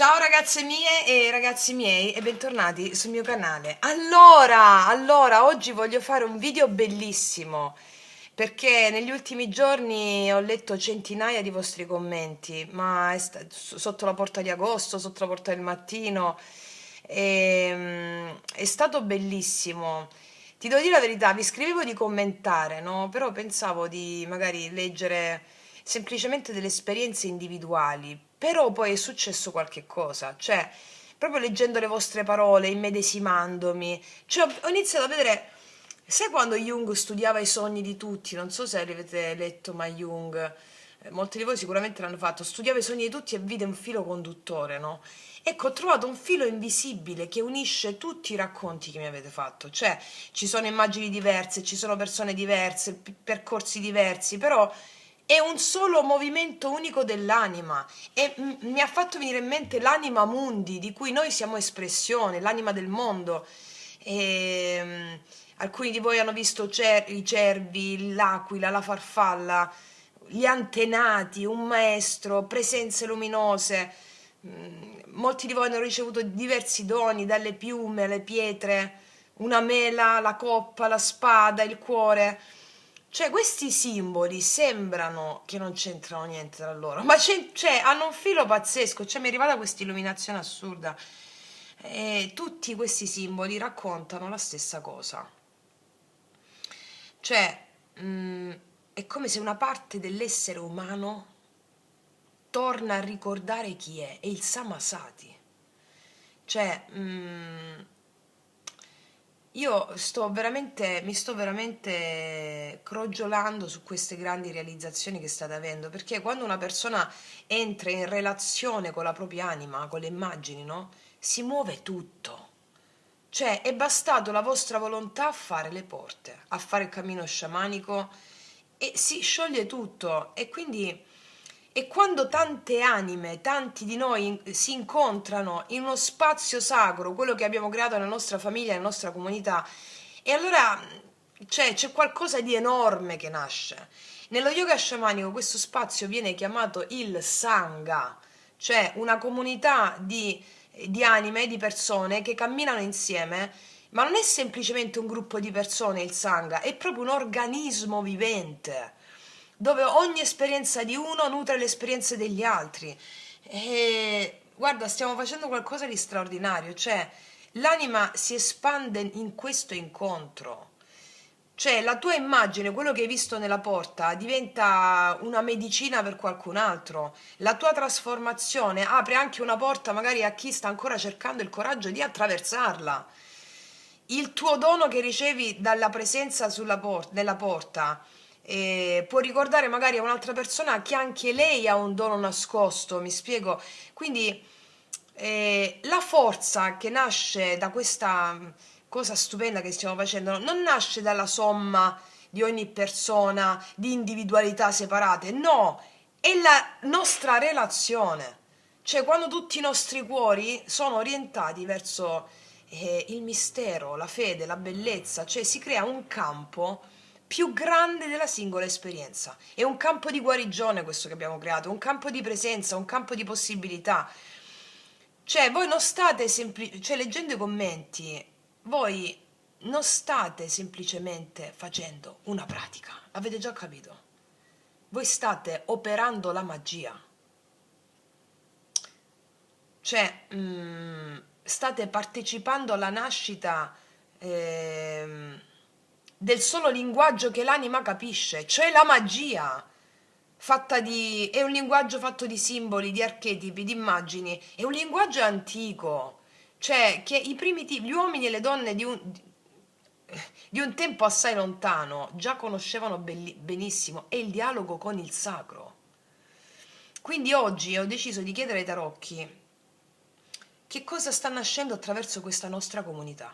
Ciao ragazze mie e ragazzi miei e bentornati sul mio canale. Allora, oggi voglio fare un video bellissimo perché negli ultimi giorni ho letto centinaia di vostri commenti, ma sotto la porta di agosto, sotto la porta del mattino, è stato bellissimo. Ti devo dire la verità, vi scrivevo di commentare, no? Però pensavo di magari leggere semplicemente delle esperienze individuali, però poi è successo qualche cosa, cioè proprio leggendo le vostre parole, immedesimandomi, cioè ho iniziato a vedere, sai quando Jung studiava i sogni di tutti, non so se avete letto mai Jung, molti di voi sicuramente l'hanno fatto, studiava i sogni di tutti e vide un filo conduttore, no? Ecco, ho trovato un filo invisibile che unisce tutti i racconti che mi avete fatto, cioè ci sono immagini diverse, ci sono persone diverse, percorsi diversi, però è un solo movimento unico dell'anima e mi ha fatto venire in mente l'anima mundi, di cui noi siamo espressione, l'anima del mondo. E, alcuni di voi hanno visto i cervi, l'aquila, la farfalla, gli antenati, un maestro, presenze luminose. Molti di voi hanno ricevuto diversi doni, dalle piume alle pietre, una mela, la coppa, la spada, il cuore. Cioè, questi simboli sembrano che non c'entrano niente tra loro, ma cioè, hanno un filo pazzesco. Cioè, mi è arrivata questa illuminazione assurda. E tutti questi simboli raccontano la stessa cosa. Cioè, è come se una parte dell'essere umano torna a ricordare chi è il Samasati. Cioè, io mi sto veramente crogiolando su queste grandi realizzazioni che state avendo, perché quando una persona entra in relazione con la propria anima, con le immagini, no? Si muove tutto. Cioè, è bastato la vostra volontà a fare le porte, a fare il cammino sciamanico e si scioglie tutto. E quindi, e quando tante anime, tanti di noi si incontrano in uno spazio sacro, quello che abbiamo creato nella nostra famiglia, nella nostra comunità, e allora cioè, c'è qualcosa di enorme che nasce. Nello yoga sciamanico questo spazio viene chiamato il Sangha, cioè una comunità di anime, di persone che camminano insieme, ma non è semplicemente un gruppo di persone il Sangha, è proprio un organismo vivente, dove ogni esperienza di uno nutre le esperienze degli altri. E guarda, stiamo facendo qualcosa di straordinario, cioè l'anima si espande in questo incontro. Cioè, la tua immagine, quello che hai visto nella porta, diventa una medicina per qualcun altro. La tua trasformazione apre anche una porta magari a chi sta ancora cercando il coraggio di attraversarla. Il tuo dono che ricevi dalla presenza nella porta può ricordare magari a un'altra persona che anche lei ha un dono nascosto, mi spiego? Quindi la forza che nasce da questa cosa stupenda che stiamo facendo non nasce dalla somma di ogni persona, di individualità separate, no, è la nostra relazione. Cioè, quando tutti i nostri cuori sono orientati verso il mistero, la fede, la bellezza, cioè si crea un campo più grande della singola esperienza. È un campo di guarigione questo che abbiamo creato, un campo di presenza, un campo di possibilità. Cioè, voi non state cioè, leggendo i commenti, voi non state semplicemente facendo una pratica, avete già capito? Voi state operando la magia. Cioè, state partecipando alla nascita del solo linguaggio che l'anima capisce, cioè la magia. È un linguaggio fatto di simboli, di archetipi, di immagini, è un linguaggio antico, cioè che gli uomini e le donne di un tempo assai lontano già conoscevano benissimo, è il dialogo con il sacro. Quindi oggi ho deciso di chiedere ai tarocchi che cosa sta nascendo attraverso questa nostra comunità.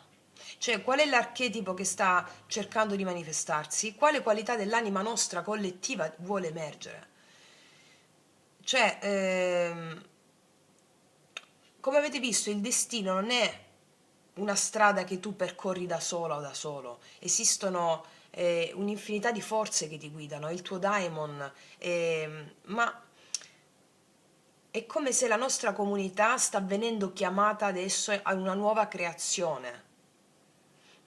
Cioè, qual è l'archetipo che sta cercando di manifestarsi? Quale qualità dell'anima nostra collettiva vuole emergere? Cioè, come avete visto, il destino non è una strada che tu percorri da sola o da solo. Esistono un'infinità di forze che ti guidano, il tuo daimon, ma è come se la nostra comunità sta venendo chiamata adesso a una nuova creazione.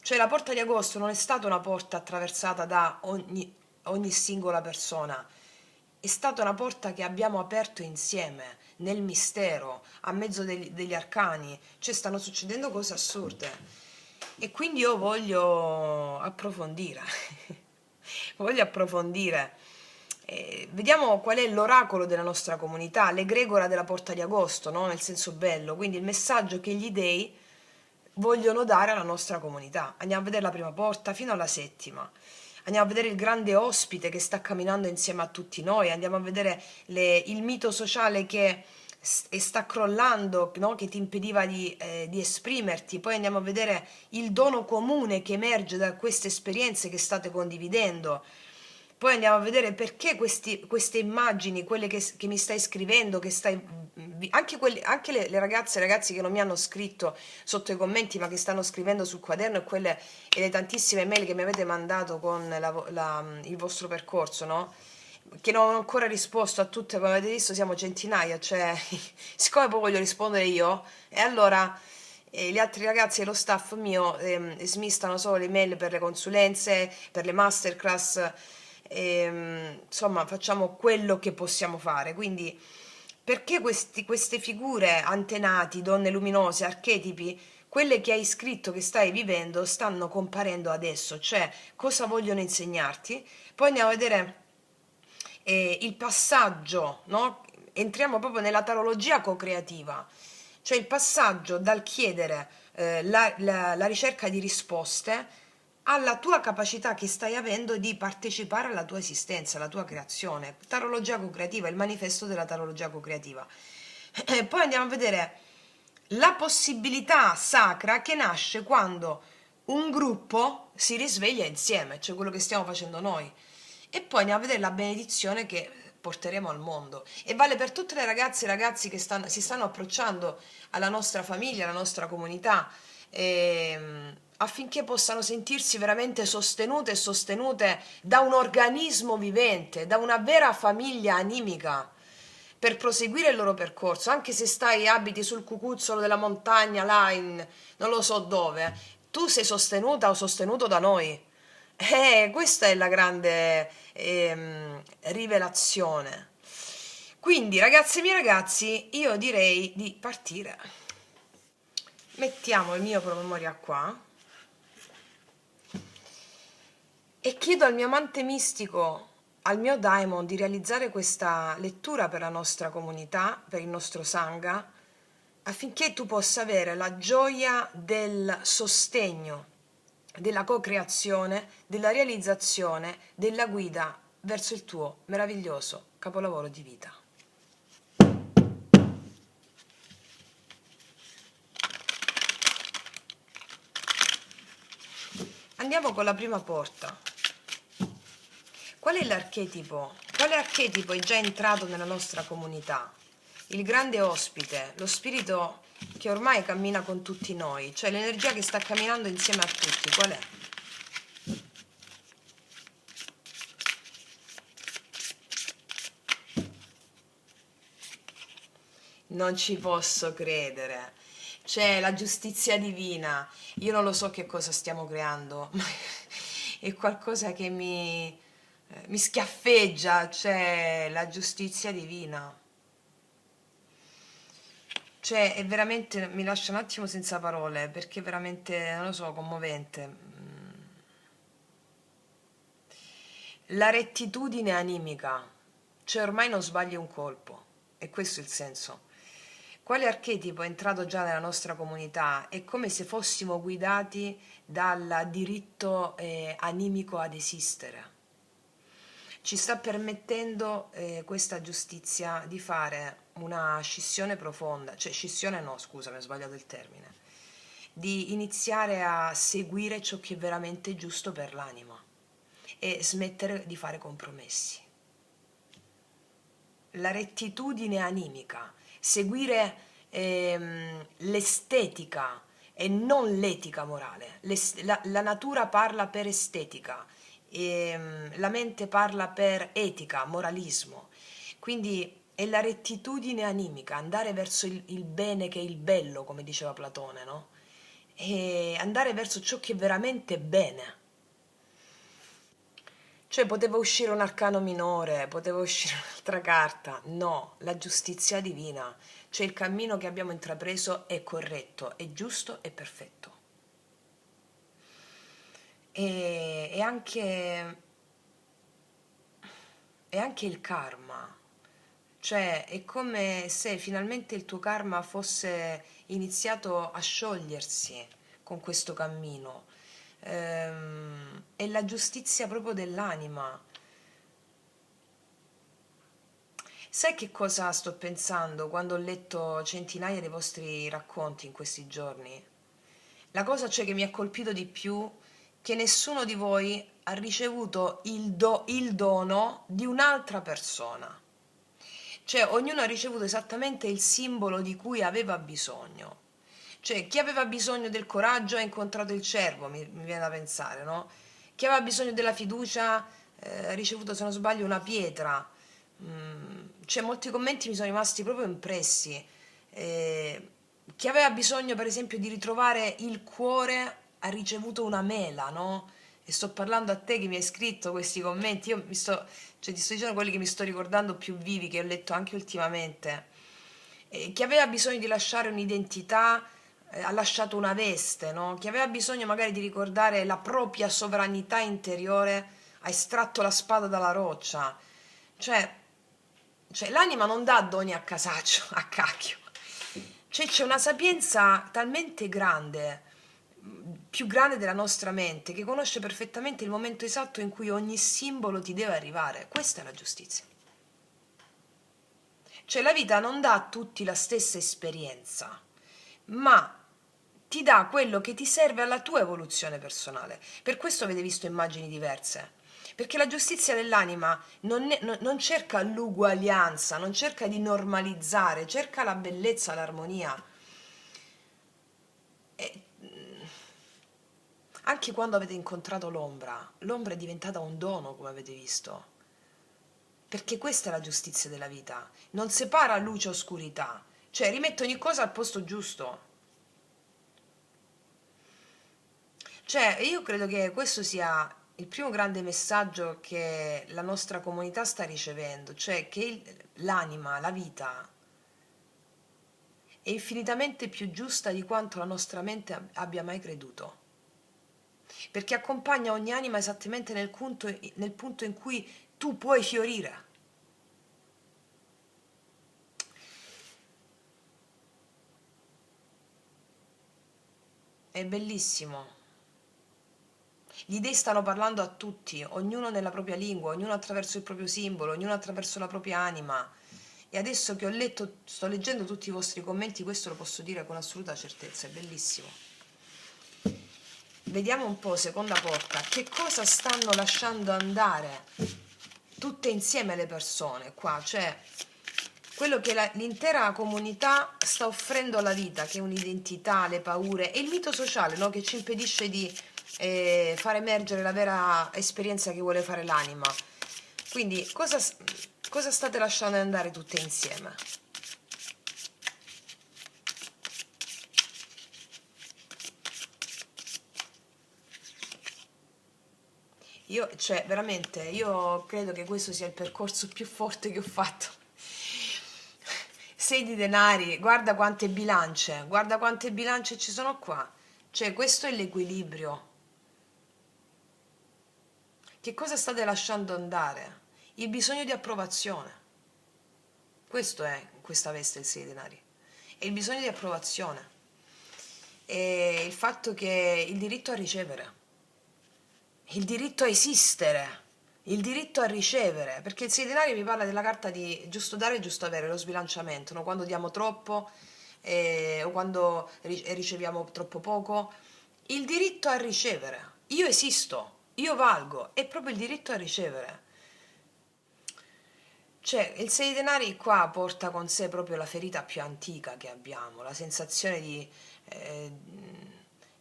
Cioè la porta di agosto non è stata una porta attraversata da ogni singola persona, è stata una porta che abbiamo aperto insieme, nel mistero, a mezzo degli arcani, cioè stanno succedendo cose assurde. E quindi io voglio approfondire, voglio approfondire. Vediamo qual è l'oracolo della nostra comunità, l'egregora della porta di agosto, no? Nel senso bello, quindi il messaggio che gli dei vogliono dare alla nostra comunità. Andiamo a vedere la prima porta fino alla settima. Andiamo a vedere il grande ospite che sta camminando insieme a tutti noi, andiamo a vedere il mito sociale che sta crollando, no? Che ti impediva di esprimerti, poi andiamo a vedere il dono comune che emerge da queste esperienze che state condividendo. Poi andiamo a vedere perché queste immagini, quelle che mi stai scrivendo, che stai, anche le ragazze e i ragazzi che non mi hanno scritto sotto i commenti, ma che stanno scrivendo sul quaderno e le tantissime mail che mi avete mandato con il vostro percorso, no? Che non ho ancora risposto a tutte, come avete visto siamo centinaia, cioè siccome poi voglio rispondere io, e allora gli altri ragazzi dello staff mio smistano solo le mail per le consulenze, per le masterclass, insomma facciamo quello che possiamo fare. Quindi perché queste figure antenati, donne luminose, archetipi, quelle che hai scritto che stai vivendo, stanno comparendo adesso, cioè cosa vogliono insegnarti? Poi andiamo a vedere il passaggio, no? Entriamo proprio nella tarologia co-creativa, cioè il passaggio dal chiedere la ricerca di risposte alla tua capacità che stai avendo di partecipare alla tua esistenza, alla tua creazione. Tarologia co-creativa, il manifesto della tarologia co-creativa. Poi andiamo a vedere la possibilità sacra che nasce quando un gruppo si risveglia insieme, cioè quello che stiamo facendo noi. E poi andiamo a vedere la benedizione che porteremo al mondo. E vale per tutte le ragazze e i ragazzi che si stanno approcciando alla nostra famiglia, alla nostra comunità, affinché possano sentirsi veramente sostenute e sostenute da un organismo vivente, da una vera famiglia animica, per proseguire il loro percorso, anche se abiti sul cucuzzolo della montagna, là in non lo so dove, tu sei sostenuta o sostenuto da noi. Questa è la grande rivelazione. Quindi, ragazze e miei ragazzi, io direi di partire. Mettiamo il mio promemoria qua e chiedo al mio amante mistico, al mio daimon, di realizzare questa lettura per la nostra comunità, per il nostro Sangha, affinché tu possa avere la gioia del sostegno, della co-creazione, della realizzazione, della guida verso il tuo meraviglioso capolavoro di vita. Andiamo con la prima porta. Qual è l'archetipo? Quale archetipo è già entrato nella nostra comunità? Il grande ospite, lo spirito che ormai cammina con tutti noi, cioè l'energia che sta camminando insieme a tutti. Qual è? Non ci posso credere. C'è la giustizia divina. Io non lo so che cosa stiamo creando, ma è qualcosa che mi schiaffeggia. C'è la giustizia divina. Cioè, è veramente, mi lascia un attimo senza parole, perché è veramente, non lo so, commovente. La rettitudine animica, cioè ormai non sbagli un colpo, e questo è il senso. Quale archetipo è entrato già nella nostra comunità? È come se fossimo guidati dal diritto animico ad esistere. Ci sta permettendo questa giustizia di fare una scissione profonda, cioè scissione no, scusa, mi ho sbagliato il termine, di iniziare a seguire ciò che è veramente giusto per l'anima e smettere di fare compromessi. La rettitudine animica, seguire l'estetica e non l'etica morale. La natura parla per estetica, la mente parla per etica, moralismo. Quindi è la rettitudine animica, andare verso il bene che è il bello, come diceva Platone, no? E andare verso ciò che è veramente bene. Cioè, poteva uscire un arcano minore, poteva uscire un'altra carta. No, la giustizia divina. Cioè, il cammino che abbiamo intrapreso è corretto, è giusto e perfetto. E anche il karma. Cioè, è come se finalmente il tuo karma fosse iniziato a sciogliersi con questo cammino. È la giustizia proprio dell'anima. Sai che cosa sto pensando quando ho letto centinaia dei vostri racconti in questi giorni? La cosa, cioè, che mi ha colpito di più, che nessuno di voi ha ricevuto il dono di un'altra persona. Cioè, ognuno ha ricevuto esattamente il simbolo di cui aveva bisogno. Cioè, chi aveva bisogno del coraggio ha incontrato il cervo, mi viene da pensare, no? Chi aveva bisogno della fiducia ha ricevuto, se non sbaglio, una pietra. Cioè, molti commenti mi sono rimasti proprio impressi. Eh, Chi aveva bisogno, per esempio, di ritrovare il cuore ha ricevuto una mela, no? E sto parlando a te che mi hai scritto questi commenti. Cioè, ti sto dicendo quelli che mi sto ricordando più vivi, che ho letto anche ultimamente. Chi aveva bisogno di lasciare un'identità ha lasciato una veste, no? Chi aveva bisogno magari di ricordare la propria sovranità interiore ha estratto la spada dalla roccia. Cioè, l'anima non dà doni a casaccio, a cacchio. Cioè c'è una sapienza talmente grande, più grande della nostra mente, che conosce perfettamente il momento esatto in cui ogni simbolo ti deve arrivare. Questa è la giustizia. Cioè la vita non dà a tutti la stessa esperienza, ma ti dà quello che ti serve alla tua evoluzione personale. Per questo avete visto immagini diverse. Perché la giustizia dell'anima non cerca l'uguaglianza, non cerca di normalizzare, cerca la bellezza, l'armonia. E, anche quando avete incontrato l'ombra, l'ombra è diventata un dono, come avete visto. Perché questa è la giustizia della vita. Non separa luce e oscurità, cioè rimette ogni cosa al posto giusto. Cioè, io credo che questo sia il primo grande messaggio che la nostra comunità sta ricevendo, cioè che l'anima, la vita, è infinitamente più giusta di quanto la nostra mente abbia mai creduto. Perché accompagna ogni anima esattamente nel punto in cui tu puoi fiorire. È bellissimo. Gli dei stanno parlando a tutti, ognuno nella propria lingua, ognuno attraverso il proprio simbolo, ognuno attraverso la propria anima. E adesso che ho letto, sto leggendo tutti i vostri commenti, questo lo posso dire con assoluta certezza, è bellissimo. Vediamo un po', seconda porta, che cosa stanno lasciando andare tutte insieme le persone qua, cioè quello che l'intera comunità sta offrendo alla vita, che è un'identità, le paure e il mito sociale, no? Che ci impedisce di far emergere la vera esperienza che vuole fare l'anima. Quindi cosa state lasciando andare tutte insieme? Io, cioè, veramente, io credo che questo sia il percorso più forte che ho fatto. 6 di denari, guarda quante bilance ci sono qua. Cioè, questo è l'equilibrio. Che cosa state lasciando andare? Il bisogno di approvazione. Questo è in questa veste il 6 denari. È il bisogno di approvazione. E il fatto che il diritto a ricevere, il diritto a esistere, il diritto a ricevere, perché il 6 denari mi parla della carta di giusto dare e giusto avere, lo sbilanciamento, no? Quando diamo troppo o quando riceviamo troppo poco. Il diritto a ricevere. Io esisto, io valgo, è proprio il diritto a ricevere. Cioè, il 6 denari qua porta con sé proprio la ferita più antica che abbiamo, la sensazione eh,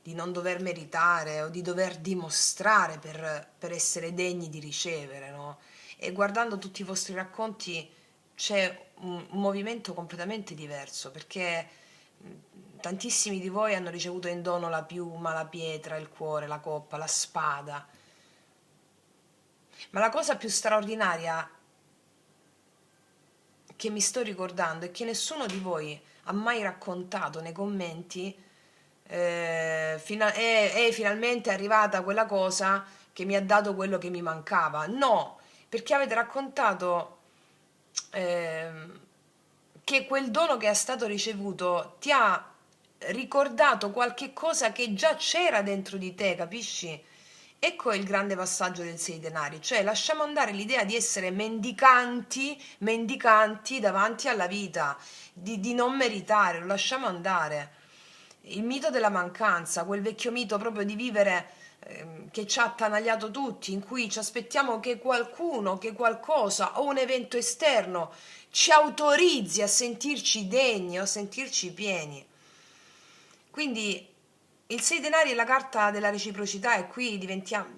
di non dover meritare o di dover dimostrare per essere degni di ricevere, no? E guardando tutti i vostri racconti c'è un movimento completamente diverso, perché tantissimi di voi hanno ricevuto in dono la piuma, la pietra, il cuore, la coppa, la spada. Ma la cosa più straordinaria che mi sto ricordando è che nessuno di voi ha mai raccontato nei commenti è finalmente arrivata quella cosa che mi ha dato quello che mi mancava. No, perché avete raccontato ehm, che quel dono che è stato ricevuto ti ha ricordato qualche cosa che già c'era dentro di te, capisci? Ecco il grande passaggio del sei denari, cioè lasciamo andare l'idea di essere mendicanti, mendicanti davanti alla vita, di non meritare, lo lasciamo andare. Il mito della mancanza, quel vecchio mito proprio di vivere che ci ha attanagliato tutti, in cui ci aspettiamo che qualcuno, che qualcosa o un evento esterno ci autorizzi a sentirci degni o a sentirci pieni. Quindi il 6 denari è la carta della reciprocità e qui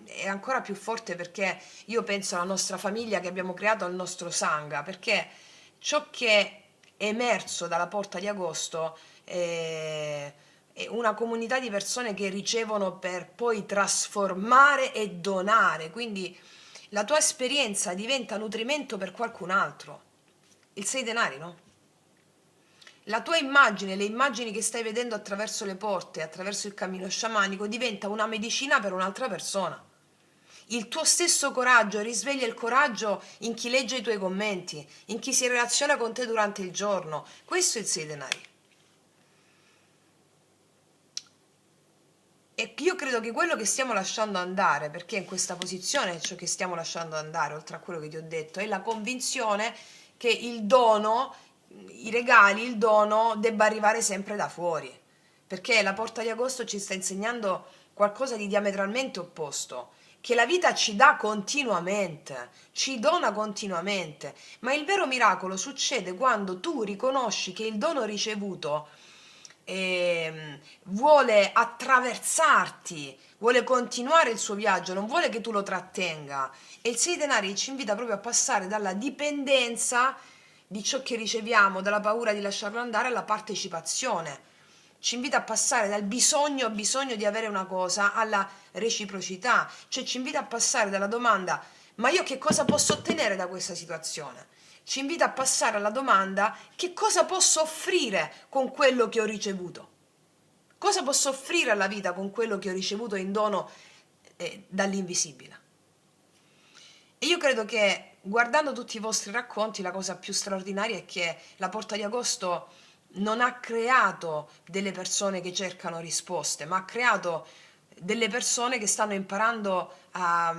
è ancora più forte perché io penso alla nostra famiglia che abbiamo creato al nostro Sangha, perché ciò che è emerso dalla porta di agosto è una comunità di persone che ricevono per poi trasformare e donare, quindi la tua esperienza diventa nutrimento per qualcun altro. Il 6 denari, no? La tua immagine, le immagini che stai vedendo attraverso le porte, attraverso il cammino sciamanico, diventa una medicina per un'altra persona. Il tuo stesso coraggio risveglia il coraggio in chi legge i tuoi commenti, in chi si relaziona con te durante il giorno. Questo è il 6 denari. E io credo che quello che stiamo lasciando andare, perché in questa posizione ciò che stiamo lasciando andare, oltre a quello che ti ho detto, è la convinzione che il dono, i regali, il dono debba arrivare sempre da fuori. Perché la porta di agosto ci sta insegnando qualcosa di diametralmente opposto, che la vita ci dà continuamente, ci dona continuamente, ma il vero miracolo succede quando tu riconosci che il dono ricevuto vuole attraversarti, vuole continuare il suo viaggio, non vuole che tu lo trattenga. E il 6 denari ci invita proprio a passare dalla dipendenza di ciò che riceviamo, dalla paura di lasciarlo andare, alla partecipazione. Ci invita a passare dal bisogno di avere una cosa alla reciprocità, cioè ci invita a passare dalla domanda ma io che cosa posso ottenere da questa situazione? Ci invita a passare alla domanda che cosa posso offrire con quello che ho ricevuto? Cosa posso offrire alla vita con quello che ho ricevuto in dono dall'invisibile? E io credo che guardando tutti i vostri racconti la cosa più straordinaria è che la Porta di Agosto non ha creato delle persone che cercano risposte, ma ha creato delle persone che stanno imparando a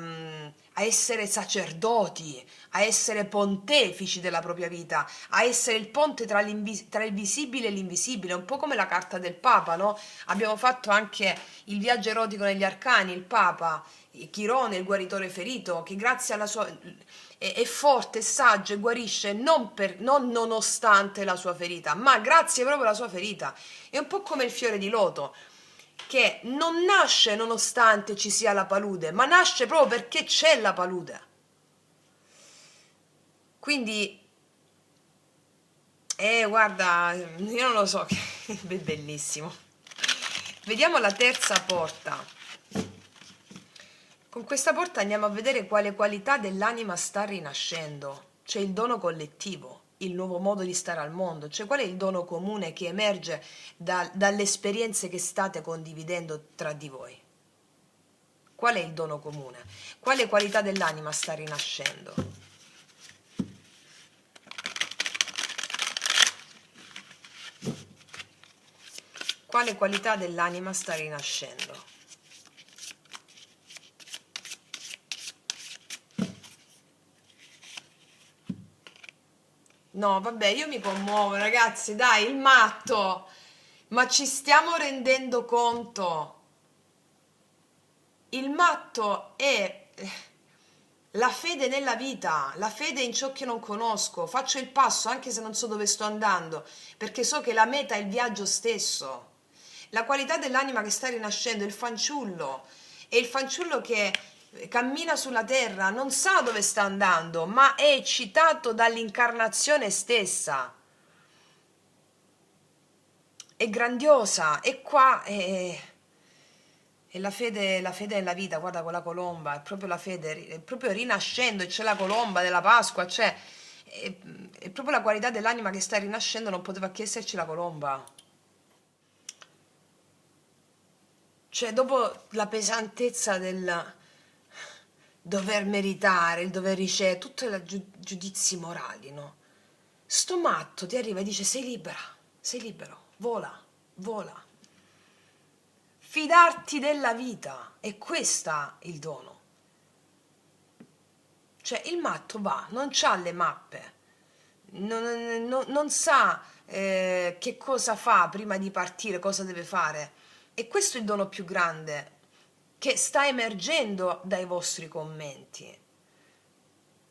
essere sacerdoti, a essere pontefici della propria vita, a essere il ponte tra il visibile e l'invisibile, un po' come la carta del Papa, no? Abbiamo fatto anche il viaggio erotico negli arcani, il Papa, Chirone, il guaritore ferito, che grazie alla sua è forte, è saggio e guarisce non nonostante la sua ferita, ma grazie proprio alla sua ferita. È un po' come il fiore di loto, che non nasce nonostante ci sia la palude, ma nasce proprio perché c'è la palude. Quindi, guarda, io non lo so, è bellissimo. Vediamo la terza porta. Con questa porta andiamo a vedere quale qualità dell'anima sta rinascendo, cioè il dono collettivo, il nuovo modo di stare al mondo, cioè qual è il dono comune che emerge dalle esperienze che state condividendo tra di voi. Qual è il dono comune? Quale qualità dell'anima sta rinascendo? Quale qualità dell'anima sta rinascendo? No, vabbè, io mi commuovo, ragazzi, dai, il matto. Ma ci stiamo rendendo conto? Il matto è la fede nella vita, la fede in ciò che non conosco. Faccio il passo anche se non so dove sto andando, perché so che la meta è il viaggio stesso. La qualità dell'anima che sta rinascendo è il fanciullo che cammina sulla terra, non sa dove sta andando, ma è eccitato dall'incarnazione stessa. È grandiosa, e qua è la fede nella vita, guarda quella colomba, è proprio la fede, è proprio rinascendo, e c'è la colomba della Pasqua, cioè è proprio la qualità dell'anima che sta rinascendo, non poteva che esserci la colomba. Cioè, dopo la pesantezza del dover meritare, il dover ricevere, tutti i giudizi morali, no? Sto matto ti arriva e dice sei libera, sei libero, vola, vola. Fidarti della vita, è questa il dono. Cioè il matto va, non c'ha le mappe, non sa che cosa fa prima di partire, cosa deve fare. E questo è il dono più grande che sta emergendo dai vostri commenti.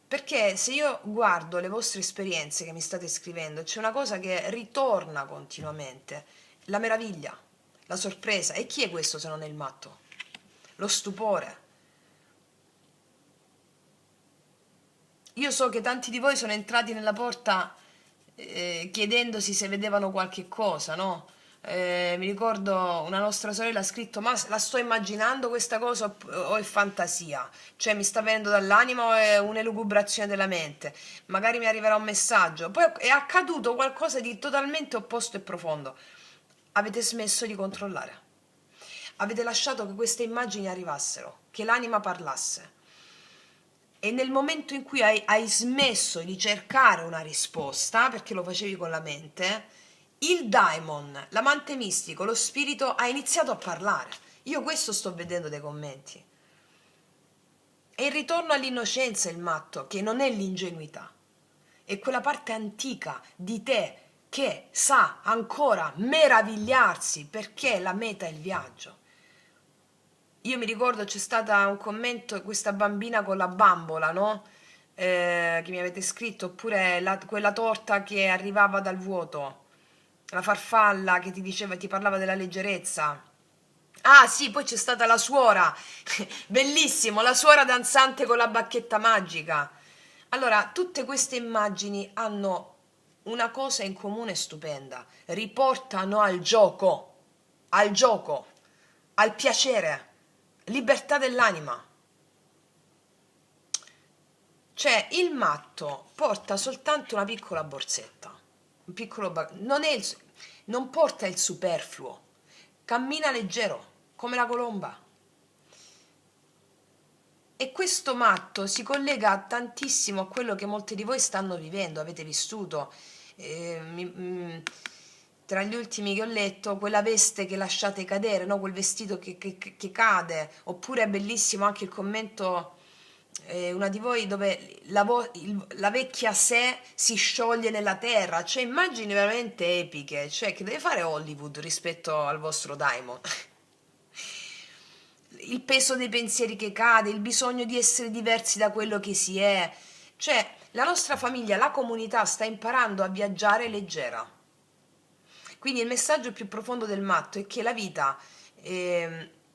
Perché se io guardo le vostre esperienze che mi state scrivendo, c'è una cosa che ritorna continuamente, la meraviglia, la sorpresa. E chi è questo se non è il matto? Lo stupore. Io so che tanti di voi sono entrati nella porta chiedendosi se vedevano qualche cosa, no? Mi ricordo una nostra sorella ha scritto: ma la sto immaginando questa cosa o è fantasia? Cioè mi sta venendo dall'anima o è un'elucubrazione della mente? Magari mi arriverà un messaggio. Poi è accaduto qualcosa di totalmente opposto e profondo. Avete smesso di controllare. Avete lasciato che queste immagini arrivassero, che l'anima parlasse. E nel momento in cui hai smesso di cercare una risposta, perché lo facevi con la mente, il daimon, l'amante mistico, lo spirito ha iniziato a parlare. Io questo sto vedendo dai commenti. È il ritorno all'innocenza il matto, che non è l'ingenuità. È quella parte antica di te che sa ancora meravigliarsi perché la meta è il viaggio. Io mi ricordo c'è stato un commento, questa bambina con la bambola, no? Che mi avete scritto, oppure quella torta che arrivava dal vuoto, la farfalla che ti diceva, ti parlava della leggerezza. Ah sì, poi c'è stata la suora, bellissimo, la suora danzante con la bacchetta magica. Allora, tutte queste immagini hanno una cosa in comune stupenda, riportano al gioco, al piacere, libertà dell'anima. Cioè, il matto porta soltanto una piccola borsetta, un piccolo non, non porta il superfluo, cammina leggero, come la colomba. E questo matto si collega tantissimo a quello che molti di voi stanno vivendo, avete vissuto. Tra gli ultimi che ho letto, quella veste che lasciate cadere, no? Quel vestito che cade, oppure è bellissimo anche il commento, una di voi dove la vecchia sé si scioglie nella terra, cioè immagini veramente epiche, cioè che deve fare Hollywood rispetto al vostro Daimon. Il peso dei pensieri che cade, il bisogno di essere diversi da quello che si è. Cioè, la nostra famiglia, la comunità sta imparando a viaggiare leggera. Quindi il messaggio più profondo del matto è che la vita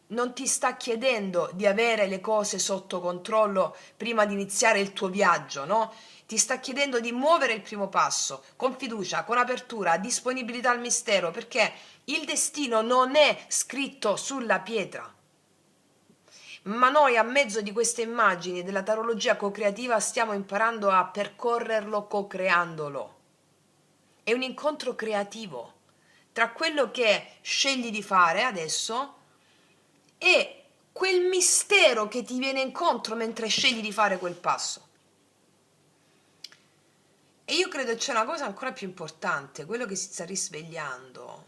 non ti sta chiedendo di avere le cose sotto controllo prima di iniziare il tuo viaggio, no? Ti sta chiedendo di muovere il primo passo con fiducia, con apertura, disponibilità al mistero, perché il destino non è scritto sulla pietra. Ma noi a mezzo di queste immagini della tarologia co-creativa stiamo imparando a percorrerlo co-creandolo. È un incontro creativo tra quello che scegli di fare adesso e quel mistero che ti viene incontro mentre scegli di fare quel passo. E io credo c'è una cosa ancora più importante, quello che si sta risvegliando,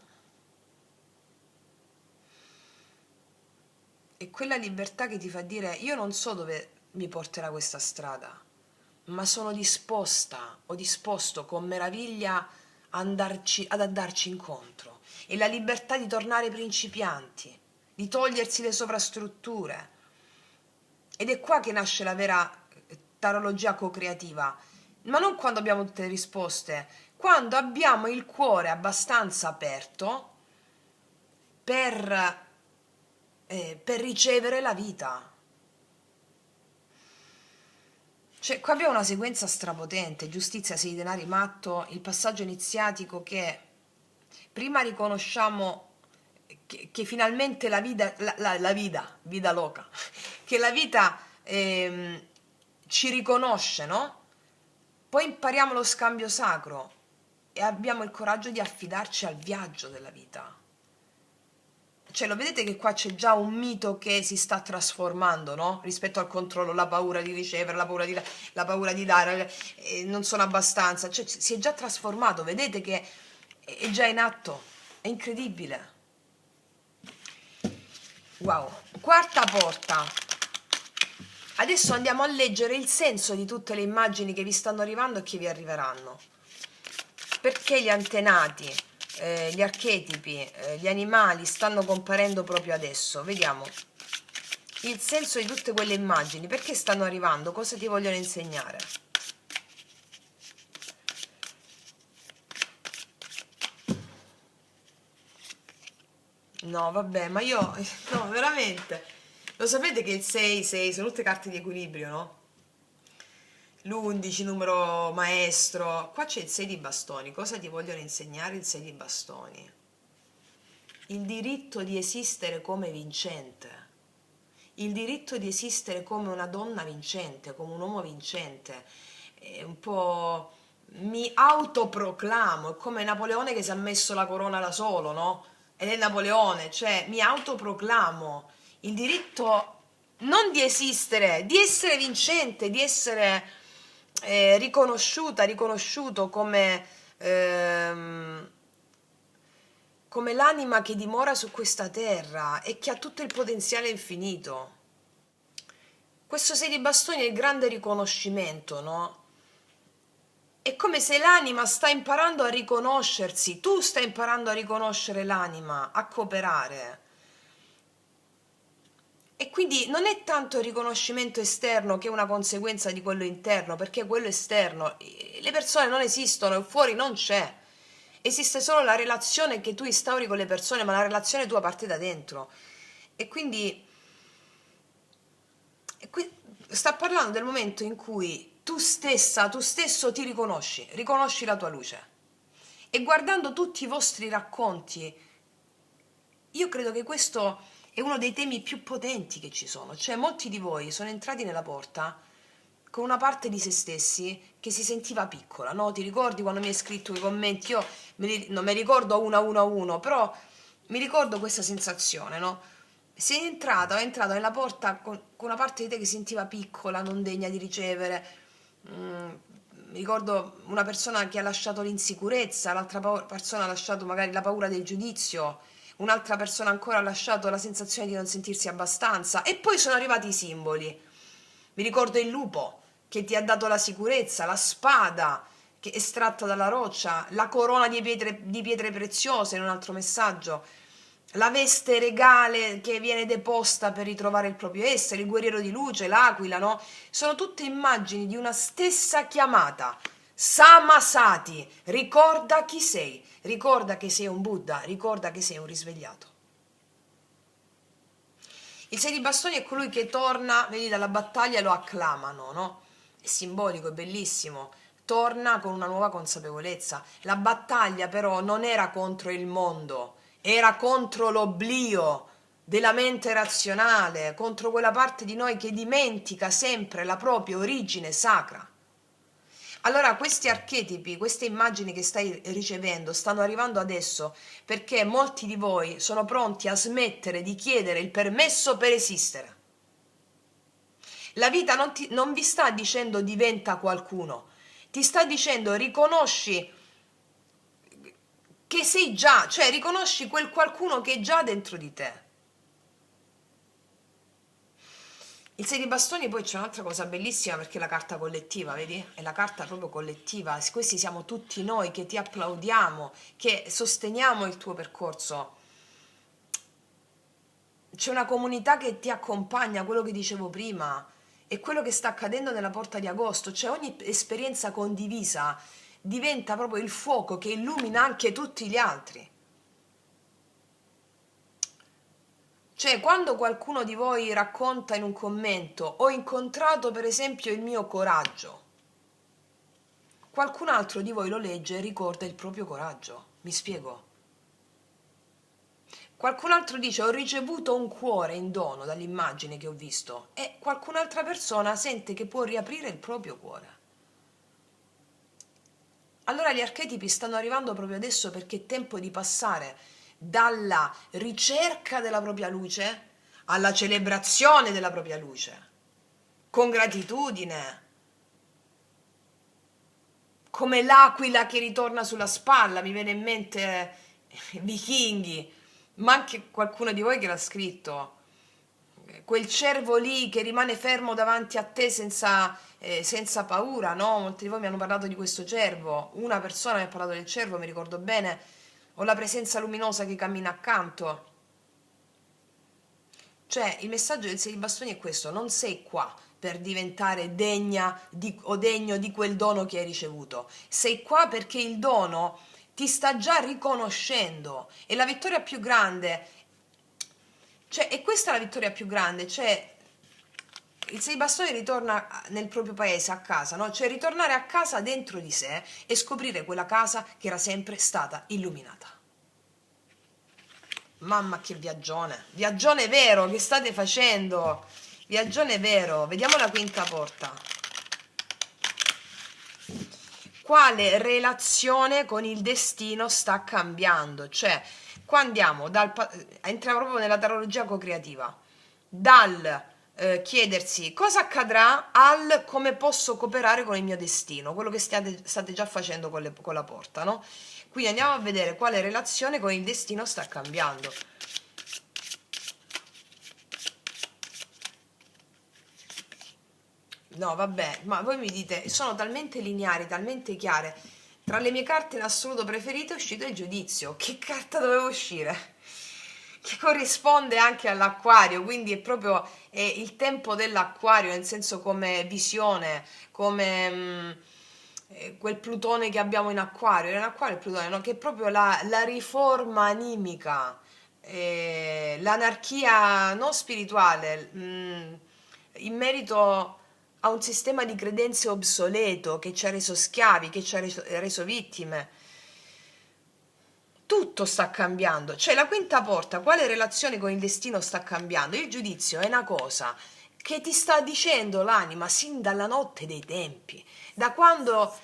è quella libertà che ti fa dire io non so dove mi porterà questa strada, ma sono disposta o disposto con meraviglia ad andarci incontro. E la libertà di tornare principianti, di togliersi le sovrastrutture. Ed è qua che nasce la vera tarologia co-creativa, ma non quando abbiamo tutte le risposte, quando abbiamo il cuore abbastanza aperto per ricevere la vita. Cioè, qua abbiamo una sequenza strapotente, giustizia, sei denari, matto, il passaggio iniziatico che prima riconosciamo che finalmente la vita, la vita, vita loca, che la vita ci riconosce, no? Poi impariamo lo scambio sacro e abbiamo il coraggio di affidarci al viaggio della vita. Cioè, lo vedete che qua c'è già un mito che si sta trasformando, no? Rispetto al controllo, la paura di ricevere, la paura di dare, non sono abbastanza. Cioè, si è già trasformato, vedete che è già in atto. È incredibile. Wow. Quarta porta. Adesso andiamo a leggere il senso di tutte le immagini che vi stanno arrivando e che vi arriveranno. Perché gli antenati, gli archetipi, gli animali stanno comparendo proprio adesso? Vediamo il senso di tutte quelle immagini, perché stanno arrivando, cosa ti vogliono insegnare. No, vabbè, ma io, no, veramente, lo sapete che il 6 sono tutte carte di equilibrio, no? L'11 numero maestro, qua c'è il 6 di bastoni, cosa ti vogliono insegnare il 6 di bastoni? Il diritto di esistere come vincente, il diritto di esistere come una donna vincente, come un uomo vincente. È un po' mi autoproclamo, è come Napoleone che si è messo la corona da solo, no? Ed è Napoleone, cioè mi autoproclamo il diritto non di esistere, di essere vincente, di essere riconosciuta, riconosciuto come l'anima che dimora su questa terra e che ha tutto il potenziale infinito. Questo 6 di bastoni è il grande riconoscimento, no? È come se l'anima sta imparando a riconoscersi, tu stai imparando a riconoscere l'anima, a cooperare. E quindi non è tanto il riconoscimento esterno che è una conseguenza di quello interno, perché quello esterno, le persone non esistono, fuori non c'è. Esiste solo la relazione che tu instauri con le persone, ma la relazione tua parte da dentro. E quindi sta parlando del momento in cui tu stessa, tu stesso ti riconosci, riconosci la tua luce. E guardando tutti i vostri racconti, io credo che questo è uno dei temi più potenti che ci sono. Cioè, molti di voi sono entrati nella porta con una parte di se stessi che si sentiva piccola, no? Ti ricordi quando mi hai scritto i commenti? Io non mi ricordo uno a uno, però mi ricordo questa sensazione, no? Sei entrata, ho entrato nella porta con una parte di te che si sentiva piccola, non degna di ricevere. Mi ricordo una persona che ha lasciato l'insicurezza, l'altra persona ha lasciato magari la paura del giudizio, un'altra persona ancora ha lasciato la sensazione di non sentirsi abbastanza. E poi sono arrivati i simboli. Mi ricordo il lupo che ti ha dato la sicurezza, la spada che è estratta dalla roccia, la corona di pietre preziose in un altro messaggio, la veste regale che viene deposta per ritrovare il proprio essere, il guerriero di luce, l'aquila, no? Sono tutte immagini di una stessa chiamata. Samasati, ricorda chi sei, ricorda che sei un Buddha, ricorda che sei un risvegliato. Il 6 di bastoni è colui che torna, vedi, dalla battaglia e lo acclamano, no? È simbolico, è bellissimo. Torna con una nuova consapevolezza. La battaglia però non era contro il mondo, era contro l'oblio della mente razionale, contro quella parte di noi che dimentica sempre la propria origine sacra. Allora questi archetipi, queste immagini che stai ricevendo stanno arrivando adesso perché molti di voi sono pronti a smettere di chiedere il permesso per esistere. La vita non vi sta dicendo diventa qualcuno, ti sta dicendo riconosci che sei già, cioè riconosci quel qualcuno che è già dentro di te. Il 6 di bastoni poi c'è un'altra cosa bellissima perché è la carta collettiva, vedi? È la carta proprio collettiva, questi siamo tutti noi che ti applaudiamo, che sosteniamo il tuo percorso. C'è una comunità che ti accompagna, quello che dicevo prima, e quello che sta accadendo nella porta di agosto, cioè ogni esperienza condivisa diventa proprio il fuoco che illumina anche tutti gli altri. Cioè, quando qualcuno di voi racconta in un commento, ho incontrato per esempio il mio coraggio, qualcun altro di voi lo legge e ricorda il proprio coraggio. Mi spiego? Qualcun altro dice ho ricevuto un cuore in dono dall'immagine che ho visto e qualcun'altra persona sente che può riaprire il proprio cuore. Allora gli archetipi stanno arrivando proprio adesso perché è tempo di passare dalla ricerca della propria luce alla celebrazione della propria luce, con gratitudine, come l'aquila che ritorna sulla spalla, mi viene in mente vichinghi, ma anche qualcuno di voi che l'ha scritto, quel cervo lì che rimane fermo davanti a te senza paura, no? Molti di voi mi hanno parlato di questo cervo, una persona mi ha parlato del cervo, mi ricordo bene, o la presenza luminosa che cammina accanto. Cioè, il messaggio del sei di bastoni è questo: non sei qua per diventare degna o degno di quel dono che hai ricevuto, sei qua perché il dono ti sta già riconoscendo, e la vittoria più grande, cioè, e questa è la vittoria più grande, cioè il sei bastoni ritorna nel proprio paese, a casa, no? Cioè ritornare a casa dentro di sé e scoprire quella casa che era sempre stata illuminata. Mamma che viaggione, viaggione vero che state facendo, viaggione vero. Vediamo la quinta porta. Quale relazione con il destino sta cambiando? Cioè, qua andiamo entriamo proprio nella tarologia co-creativa, dal chiedersi cosa accadrà al come posso cooperare con il mio destino, quello che state già facendo con la porta, no? Quindi andiamo a vedere quale relazione con il destino sta cambiando. No, vabbè, ma voi mi dite, sono talmente lineari, talmente chiare. Tra le mie carte in assoluto preferite è uscito il giudizio. Che carta doveva uscire? Che corrisponde anche all'acquario, quindi è proprio il tempo dell'acquario, nel senso come visione, come quel Plutone che abbiamo in acquario. Era in acquario il Plutone, no? Che è proprio la riforma animica, l'anarchia non spirituale, in merito a un sistema di credenze obsoleto che ci ha reso schiavi, che ci ha reso vittime. Tutto sta cambiando. Cioè, la quinta porta, quale relazione con il destino sta cambiando? Il giudizio è una cosa che ti sta dicendo l'anima sin dalla notte dei tempi, da quando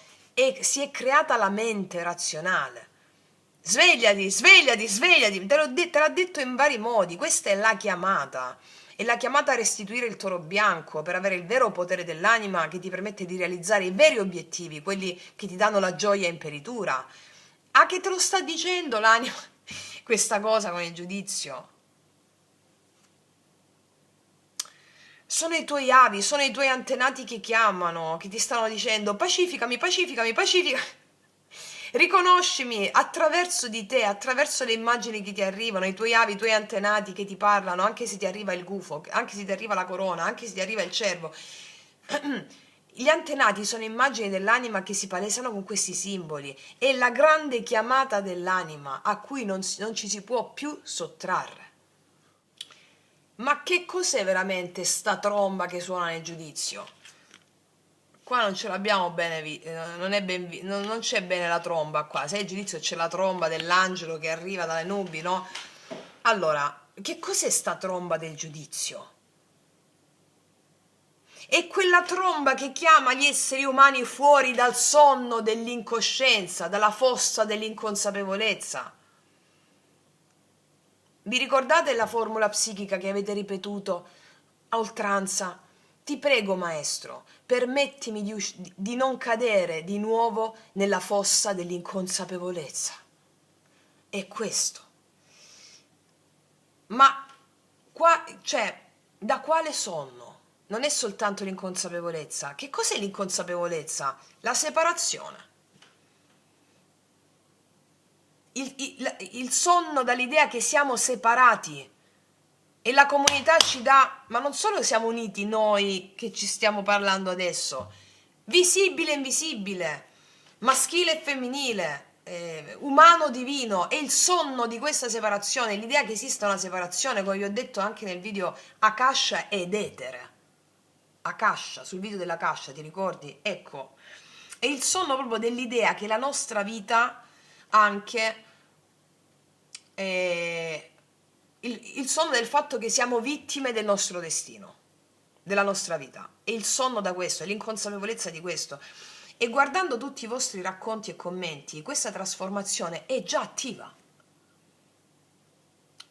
si è creata la mente razionale. Svegliati, svegliati, svegliati, te l'ha detto in vari modi, questa è la chiamata. È la chiamata a restituire il toro bianco per avere il vero potere dell'anima che ti permette di realizzare i veri obiettivi, quelli che ti danno la gioia imperitura. Ah, che te lo sta dicendo l'anima questa cosa con il giudizio? Sono i tuoi avi, sono i tuoi antenati che chiamano, che ti stanno dicendo pacificami, pacificami, pacificami. Riconoscimi attraverso di te, attraverso le immagini che ti arrivano, i tuoi avi, i tuoi antenati che ti parlano, anche se ti arriva il gufo, anche se ti arriva la corona, anche se ti arriva il cervo. Gli antenati sono immagini dell'anima che si palesano con questi simboli. È la grande chiamata dell'anima a cui non ci si può più sottrarre. Ma che cos'è veramente sta tromba che suona nel giudizio? Qua non ce l'abbiamo bene, non c'è bene la tromba qua. Se il giudizio c'è la tromba dell'angelo che arriva dalle nubi, no? Allora, che cos'è sta tromba del giudizio? È quella tromba che chiama gli esseri umani fuori dal sonno dell'incoscienza, dalla fossa dell'inconsapevolezza. Vi ricordate la formula psichica che avete ripetuto a oltranza? Ti prego, maestro, permettimi di non cadere di nuovo nella fossa dell'inconsapevolezza. È questo. Ma qua, cioè, da quale sonno? Non è soltanto l'inconsapevolezza. Che cos'è l'inconsapevolezza? La separazione. Il sonno dall'idea che siamo separati. E la comunità ci dà, ma non solo siamo uniti noi che ci stiamo parlando adesso, visibile e invisibile, maschile e femminile, umano divino, e il sonno di questa separazione, l'idea che esista una separazione, come vi ho detto anche nel video Akasha ed Etere. Akasha, sul video dell'Akasha, ti ricordi? Ecco, è il sonno proprio dell'idea che la nostra vita anche il sonno del fatto che siamo vittime del nostro destino, della nostra vita. È il sonno da questo, è l'inconsapevolezza di questo. E guardando tutti i vostri racconti e commenti, questa trasformazione è già attiva.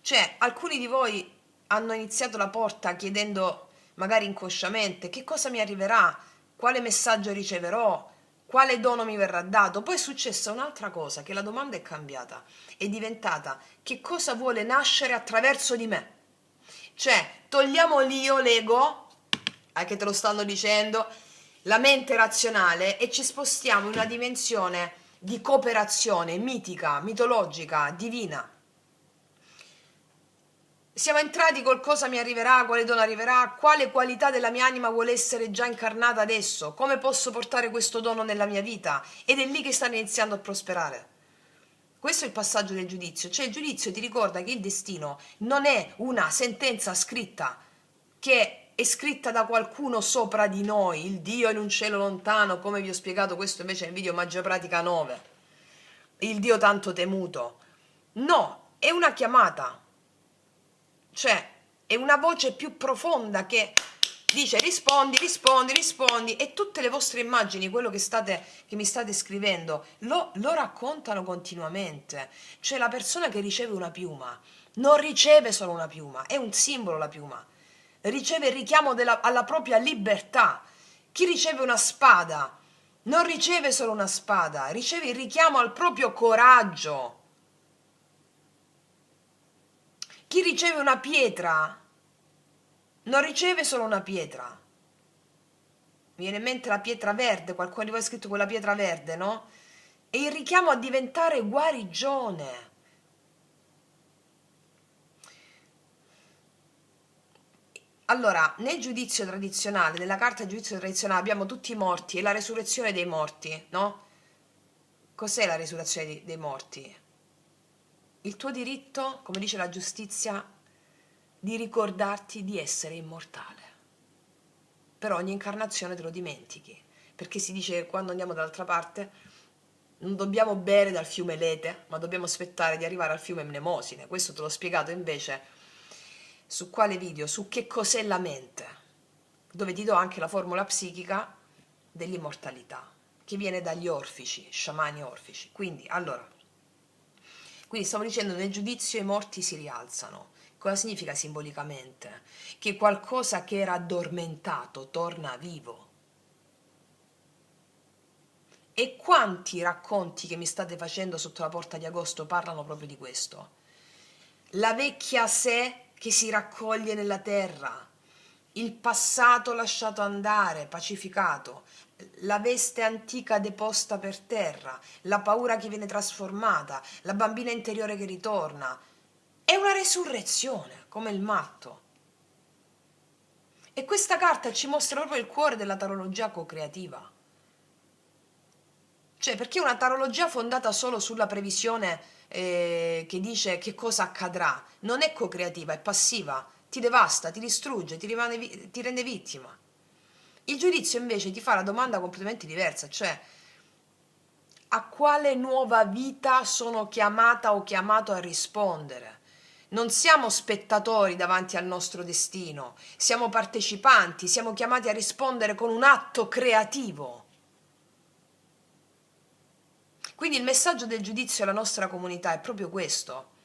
Cioè, alcuni di voi hanno iniziato la porta chiedendo, magari inconsciamente, che cosa mi arriverà, quale messaggio riceverò, quale dono mi verrà dato. Poi è successa un'altra cosa, che la domanda è cambiata, è diventata: che cosa vuole nascere attraverso di me? Cioè, togliamo l'io, l'ego, che te lo stanno dicendo, la mente razionale, e ci spostiamo in una dimensione di cooperazione mitica, mitologica, divina. Siamo entrati col cosa mi arriverà, quale dono arriverà, quale qualità della mia anima vuole essere già incarnata adesso, come posso portare questo dono nella mia vita, ed è lì che stanno iniziando a prosperare. Questo è il passaggio del giudizio, cioè il giudizio ti ricorda che il destino non è una sentenza scritta, che è scritta da qualcuno sopra di noi, il Dio in un cielo lontano, come vi ho spiegato questo invece nel video Magia Pratica 9, il Dio tanto temuto. No, è una chiamata. Cioè, è una voce più profonda che dice rispondi, rispondi, rispondi, e tutte le vostre immagini, quello che mi state scrivendo, lo raccontano continuamente. Cioè, la persona che riceve una piuma non riceve solo una piuma, è un simbolo la piuma, riceve il richiamo alla propria libertà. Chi riceve una spada non riceve solo una spada, riceve il richiamo al proprio coraggio. Chi riceve una pietra non riceve solo una pietra. Mi viene in mente la pietra verde, qualcuno di voi ha scritto quella pietra verde, no? E il richiamo a diventare guarigione. Allora, nel giudizio tradizionale, nella carta giudizio tradizionale, abbiamo tutti i morti e la resurrezione dei morti, no? Cos'è la resurrezione dei morti? Il tuo diritto, come dice la giustizia, di ricordarti di essere immortale. Per ogni incarnazione te lo dimentichi, perché si dice che quando andiamo dall'altra parte non dobbiamo bere dal fiume Lete, ma dobbiamo aspettare di arrivare al fiume Mnemosine. Questo te l'ho spiegato invece su quale video? Su che cos'è la mente, dove ti do anche la formula psichica dell'immortalità, che viene dagli orfici, sciamani orfici. Quindi stavo dicendo, nel giudizio i morti si rialzano. Cosa significa simbolicamente? Che qualcosa che era addormentato torna vivo. E quanti racconti che mi state facendo sotto la porta di agosto parlano proprio di questo? La vecchia sé che si raccoglie nella terra, il passato lasciato andare, pacificato, la veste antica deposta per terra, la paura che viene trasformata, la bambina interiore che ritorna. È una resurrezione, come il matto. E questa carta ci mostra proprio il cuore della tarologia co-creativa. Cioè, perché una tarologia fondata solo sulla previsione che dice che cosa accadrà non è co-creativa, è passiva, ti devasta, ti distrugge, ti rende vittima. Il giudizio invece ti fa la domanda completamente diversa, cioè: a quale nuova vita sono chiamata o chiamato a rispondere? Non siamo spettatori davanti al nostro destino, siamo partecipanti, siamo chiamati a rispondere con un atto creativo. Quindi il messaggio del giudizio alla nostra comunità è proprio questo.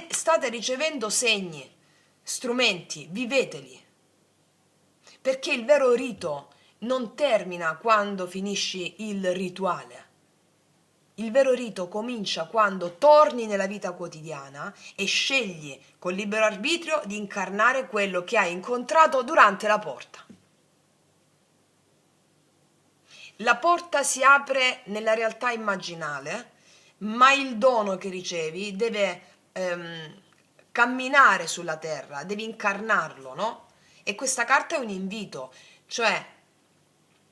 State ricevendo segni, strumenti, viveteli. Perché il vero rito non termina quando finisci il rituale. Il vero rito comincia quando torni nella vita quotidiana e scegli con libero arbitrio di incarnare quello che hai incontrato durante la porta. La porta si apre nella realtà immaginale, ma il dono che ricevi deve camminare sulla terra, devi incarnarlo, no? E questa carta è un invito, cioè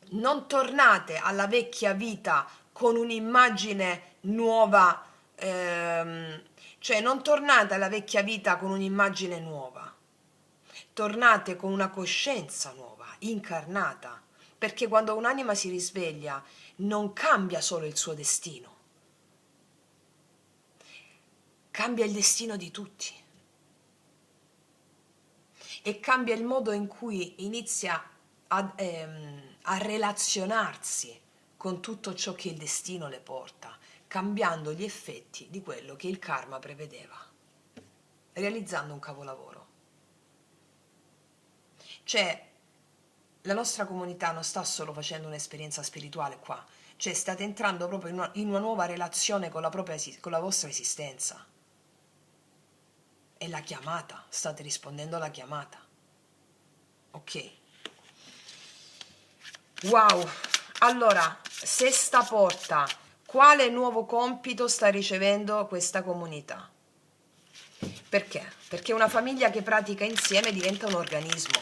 non tornate alla vecchia vita con un'immagine nuova, cioè non tornate alla vecchia vita con un'immagine nuova, tornate con una coscienza nuova, incarnata, perché quando un'anima si risveglia non cambia solo il suo destino, cambia il destino di tutti e cambia il modo in cui inizia a relazionarsi con tutto ciò che il destino le porta, cambiando gli effetti di quello che il karma prevedeva, realizzando un capolavoro. Cioè, la nostra comunità non sta solo facendo un'esperienza spirituale qua, cioè state entrando proprio in una nuova relazione con con la vostra esistenza. È la chiamata, state rispondendo alla chiamata. Ok. Wow. Allora, sesta porta. Quale nuovo compito sta ricevendo questa comunità? Perché? Perché una famiglia che pratica insieme diventa un organismo.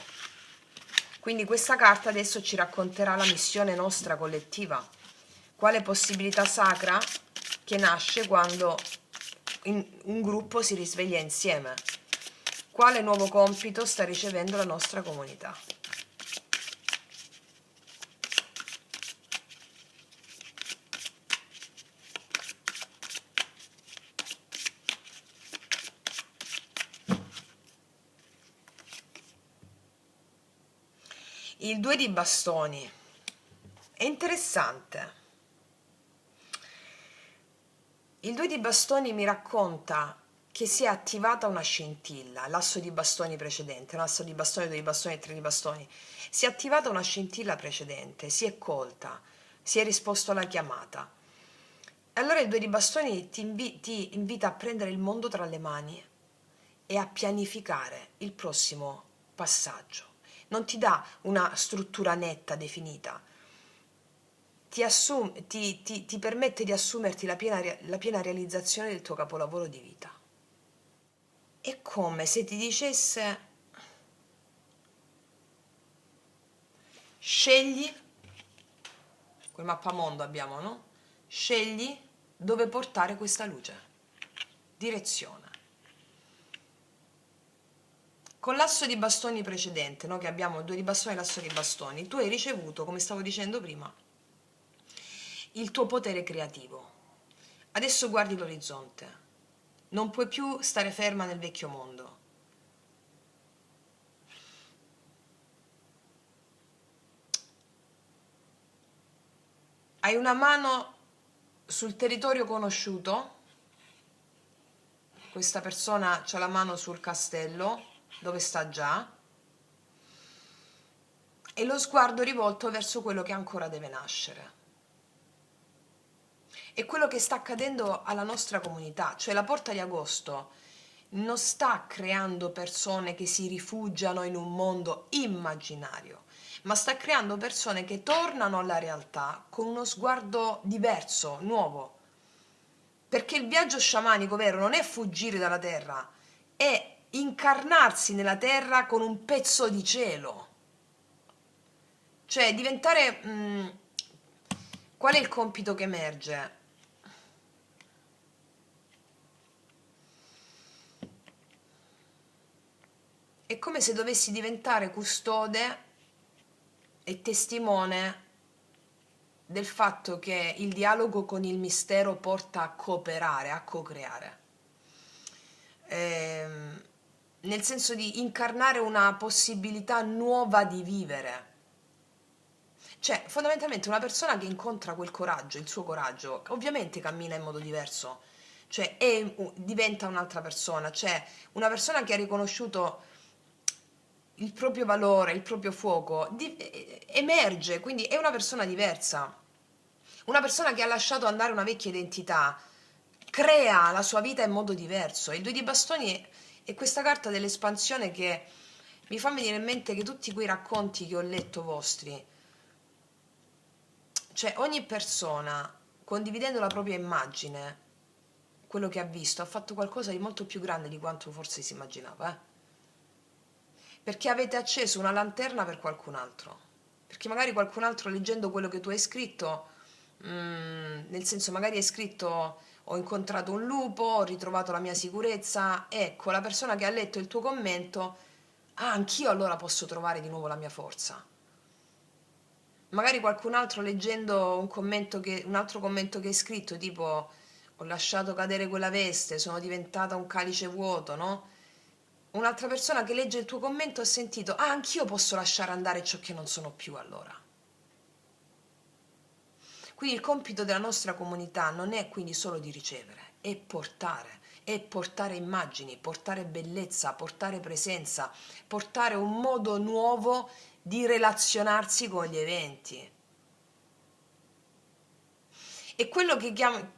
Quindi questa carta adesso ci racconterà la missione nostra collettiva. Quale possibilità sacra che nasce quando un gruppo si risveglia insieme. Quale nuovo compito sta ricevendo la nostra comunità? Il 2 di bastoni. È interessante. Il 2 di bastoni mi racconta che si è attivata una scintilla, l'asso di bastoni precedente, l'asso di bastoni, 2 di bastoni e 3 di bastoni. Si è attivata una scintilla precedente, si è colta, si è risposto alla chiamata. Allora il 2 di bastoni ti invita a prendere il mondo tra le mani e a pianificare il prossimo passaggio. Non ti dà una struttura netta, definita, ti permette di assumerti la piena realizzazione del tuo capolavoro di vita. È come se ti dicesse: scegli, quel mappamondo abbiamo, no? Scegli dove portare questa luce, direzione. Con l'asso di bastoni precedente, no? Che abbiamo il 2 di bastoni e l'asso di bastoni, tu hai ricevuto, come stavo dicendo prima, il tuo potere creativo. Adesso guardi l'orizzonte, non puoi più stare ferma nel vecchio mondo. Hai una mano sul territorio conosciuto, questa persona ha la mano sul castello dove sta già e lo sguardo rivolto verso quello che ancora deve nascere. È quello che sta accadendo alla nostra comunità, cioè la porta di agosto non sta creando persone che si rifugiano in un mondo immaginario, ma sta creando persone che tornano alla realtà con uno sguardo diverso, nuovo. Perché il viaggio sciamanico vero non è fuggire dalla terra, è incarnarsi nella terra con un pezzo di cielo. Cioè diventare... qual è il compito che emerge? È come se dovessi diventare custode e testimone del fatto che il dialogo con il mistero porta a cooperare, a co-creare. Nel senso di incarnare una possibilità nuova di vivere. Cioè, fondamentalmente una persona che incontra quel coraggio, il suo coraggio, ovviamente cammina in modo diverso, cioè diventa un'altra persona, cioè una persona che ha riconosciuto il proprio valore, il proprio fuoco, emerge, quindi è una persona diversa. Una persona che ha lasciato andare una vecchia identità crea la sua vita in modo diverso. Il 2 di bastoni è questa carta dell'espansione che mi fa venire in mente che tutti quei racconti che ho letto vostri, cioè ogni persona condividendo la propria immagine, quello che ha visto, ha fatto qualcosa di molto più grande di quanto forse si immaginava, perché avete acceso una lanterna per qualcun altro, perché magari qualcun altro leggendo quello che tu hai scritto nel senso magari hai scritto ho incontrato un lupo, ho ritrovato la mia sicurezza, ecco, la persona che ha letto il tuo commento, ah, anch'io allora posso trovare di nuovo la mia forza. Magari qualcun altro leggendo un altro commento che hai scritto, tipo ho lasciato cadere quella veste, sono diventata un calice vuoto, no? Un'altra persona che legge il tuo commento ha sentito, ah, anch'io posso lasciare andare ciò che non sono più allora. Quindi il compito della nostra comunità non è quindi solo di ricevere, è portare immagini, portare bellezza, portare presenza, portare un modo nuovo di relazionarsi con gli eventi. È quello che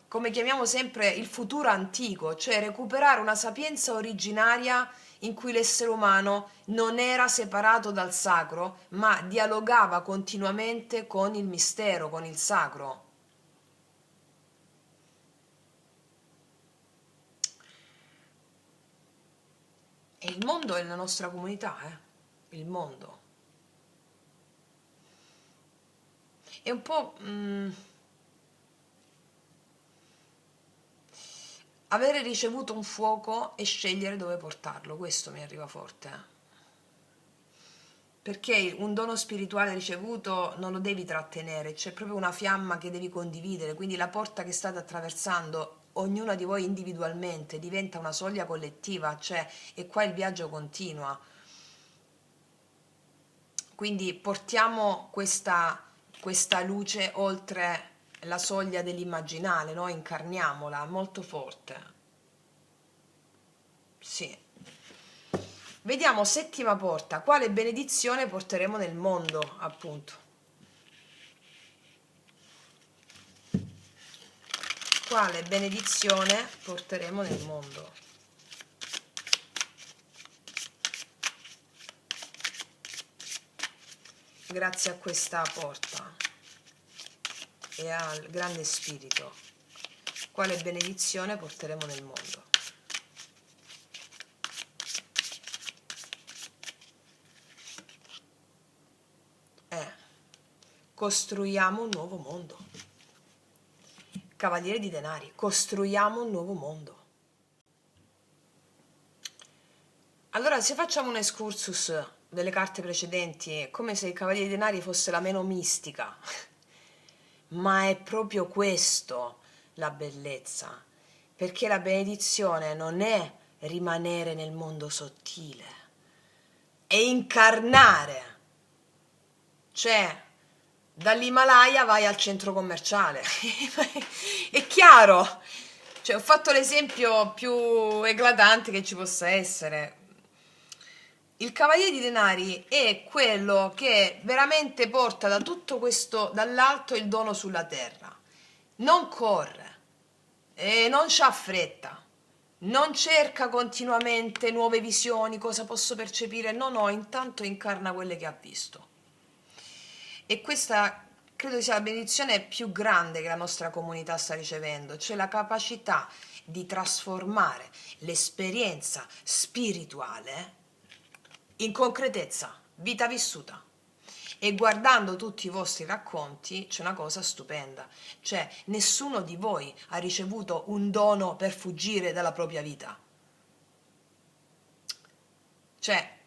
come chiamiamo sempre il futuro antico, cioè recuperare una sapienza originaria in cui l'essere umano non era separato dal sacro, ma dialogava continuamente con il mistero, con il sacro. E il mondo è la nostra comunità, il mondo. È un po' avere ricevuto un fuoco e scegliere dove portarlo, questo mi arriva forte. Perché un dono spirituale ricevuto non lo devi trattenere, c'è proprio una fiamma che devi condividere, quindi la porta che state attraversando, ognuna di voi individualmente, diventa una soglia collettiva, cioè, e qua il viaggio continua. Quindi portiamo questa luce oltre la soglia dell'immaginale, no? Incarniamola molto forte. Sì. Vediamo settima porta, quale benedizione porteremo nel mondo, appunto. Quale benedizione porteremo nel mondo? Grazie a questa porta e al grande spirito, quale benedizione porteremo nel mondo? Costruiamo un nuovo mondo. Cavaliere di denari, costruiamo un nuovo mondo. Allora, se facciamo un excursus delle carte precedenti, è come se il Cavaliere di denari fosse la meno mistica, ma è proprio questo la bellezza, perché la benedizione non è rimanere nel mondo sottile, è incarnare, cioè dall'Himalaya vai al centro commerciale. È chiaro, cioè, ho fatto l'esempio più eclatante che ci possa essere. Il Cavaliere di Denari è quello che veramente porta da tutto questo, dall'alto il dono sulla terra. Non corre e non c'ha fretta, non cerca continuamente nuove visioni, cosa posso percepire, no, intanto incarna quelle che ha visto. E questa credo sia la benedizione più grande che la nostra comunità sta ricevendo, cioè la capacità di trasformare l'esperienza spirituale in concretezza, vita vissuta. E guardando tutti i vostri racconti c'è una cosa stupenda, cioè nessuno di voi ha ricevuto un dono per fuggire dalla propria vita. Cioè,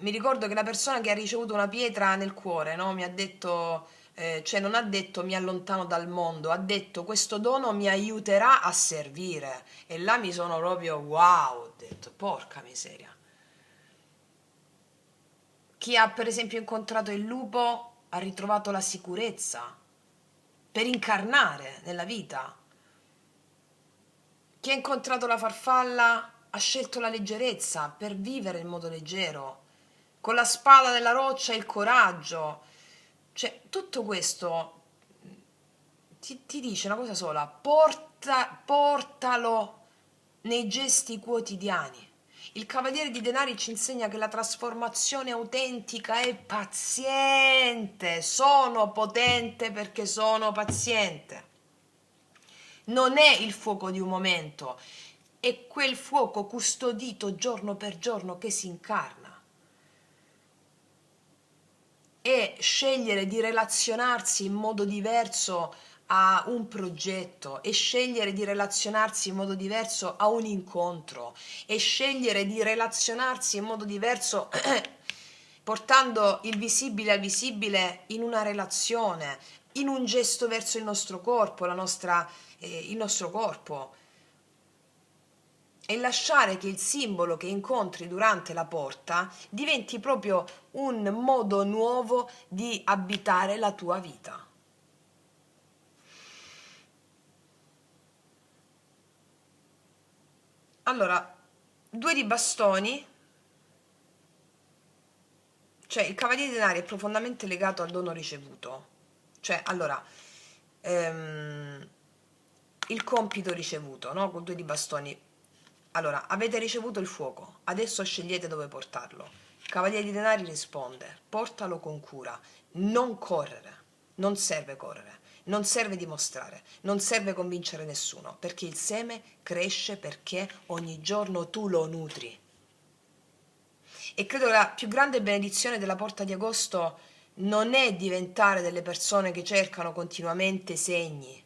mi ricordo che la persona che ha ricevuto una pietra nel cuore, no? Mi ha detto, cioè non ha detto mi allontano dal mondo, ha detto questo dono mi aiuterà a servire. E là mi sono proprio wow, ho detto porca miseria. Chi ha per esempio incontrato il lupo ha ritrovato la sicurezza per incarnare nella vita. Chi ha incontrato la farfalla ha scelto la leggerezza per vivere in modo leggero. Con la spada nella roccia il coraggio. Cioè, tutto questo ti dice una cosa sola, portalo nei gesti quotidiani. Il Cavaliere di Denari ci insegna che la trasformazione autentica è paziente, sono potente perché sono paziente. Non è il fuoco di un momento, è quel fuoco custodito giorno per giorno che si incarna. e scegliere di relazionarsi in modo diverso a un progetto, e scegliere di relazionarsi in modo diverso a un incontro, e scegliere di relazionarsi in modo diverso portando il visibile al visibile in una relazione, in un gesto verso il nostro corpo, il nostro corpo, e lasciare che il simbolo che incontri durante la porta diventi proprio un modo nuovo di abitare la tua vita. Allora, 2 di bastoni, cioè il cavaliere di denari è profondamente legato al dono ricevuto. Cioè, allora, ehm, il compito ricevuto, no? Con 2 di bastoni. Allora, avete ricevuto il fuoco, adesso scegliete dove portarlo. Il cavaliere di denari risponde: portalo con cura, non correre, non serve correre, non serve dimostrare, non serve convincere nessuno, perché il seme cresce perché ogni giorno tu lo nutri. E credo che la più grande benedizione della porta di agosto non è diventare delle persone che cercano continuamente segni,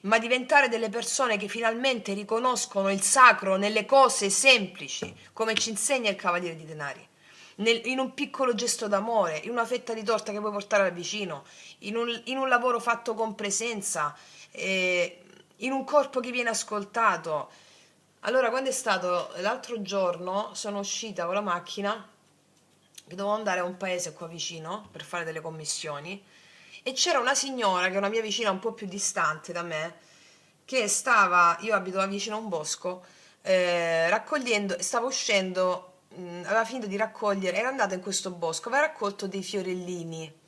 ma diventare delle persone che finalmente riconoscono il sacro nelle cose semplici, come ci insegna il Cavaliere di Denari. In un piccolo gesto d'amore, in una fetta di torta che puoi portare al vicino, in un lavoro fatto con presenza, in un corpo che viene ascoltato. Allora, quando è stato l'altro giorno, sono uscita con la macchina, che dovevo andare a un paese qua vicino per fare delle commissioni, e c'era una signora che è una mia vicina un po' più distante da me, che stava, io abito vicino a un bosco, raccogliendo, stava uscendo, aveva finito di raccogliere, era andata in questo bosco, aveva raccolto dei fiorellini.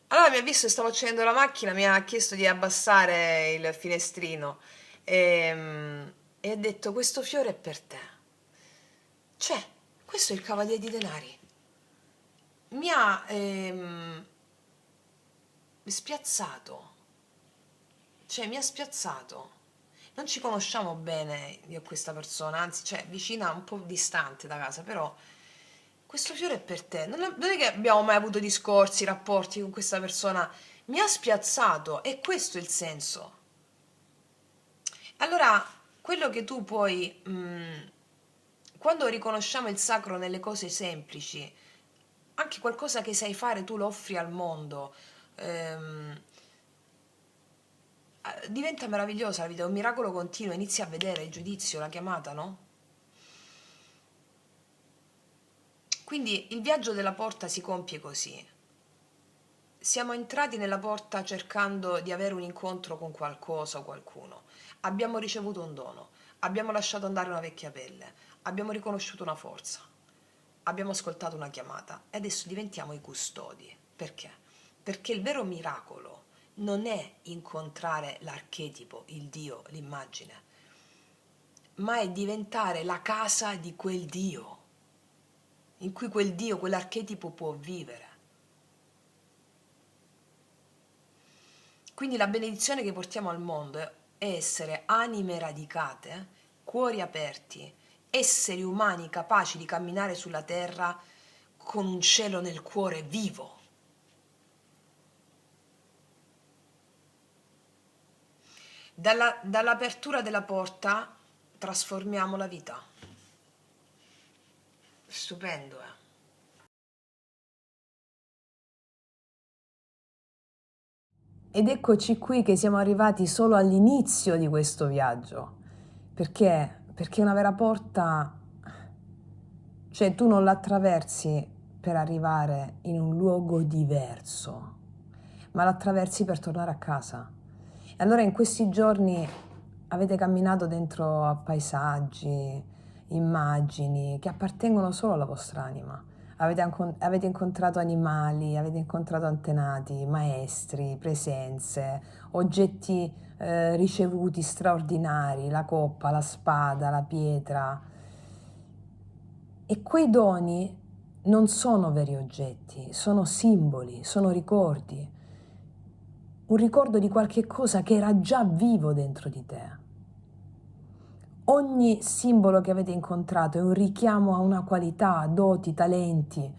Allora mi ha visto che stavo accendendo la macchina, mi ha chiesto di abbassare il finestrino, e ha detto: questo fiore è per te. Cioè, questo è il Cavaliere di Denari. Mi ha spiazzato. Cioè, mi ha spiazzato. Non ci conosciamo bene io e questa persona, anzi, cioè, vicina, un po' distante da casa, però questo fiore è per te. Non è che abbiamo mai avuto discorsi, rapporti con questa persona. Mi ha spiazzato, e questo è il senso. Allora, quello che tu puoi, quando riconosciamo il sacro nelle cose semplici, anche qualcosa che sai fare, tu lo offri al mondo. Ehm, Diventa meravigliosa la vita, è un miracolo continuo, inizi a vedere il giudizio, la chiamata, no? Quindi il viaggio della porta si compie così. Siamo entrati nella porta cercando di avere un incontro con qualcosa o qualcuno. Abbiamo ricevuto un dono, abbiamo lasciato andare una vecchia pelle, abbiamo riconosciuto una forza, abbiamo ascoltato una chiamata e adesso diventiamo i custodi. Perché? Perché il vero miracolo non è incontrare l'archetipo, il Dio, l'immagine, ma è diventare la casa di quel Dio, in cui quel Dio, quell'archetipo può vivere. Quindi la benedizione che portiamo al mondo è essere anime radicate, cuori aperti, esseri umani capaci di camminare sulla terra con un cielo nel cuore vivo. Dall'apertura della porta trasformiamo la vita. Stupendo, eh? Ed eccoci qui che siamo arrivati solo all'inizio di questo viaggio. Perché? Perché una vera porta, cioè tu non la attraversi per arrivare in un luogo diverso, ma la attraversi per tornare a casa. E allora in questi giorni avete camminato dentro a paesaggi, immagini che appartengono solo alla vostra anima. Avete incontrato animali, avete incontrato antenati, maestri, presenze, oggetti ricevuti straordinari, la coppa, la spada, la pietra. E quei doni non sono veri oggetti, sono simboli, sono ricordi. Un ricordo di qualche cosa che era già vivo dentro di te. Ogni simbolo che avete incontrato è un richiamo a una qualità, a doti, talenti,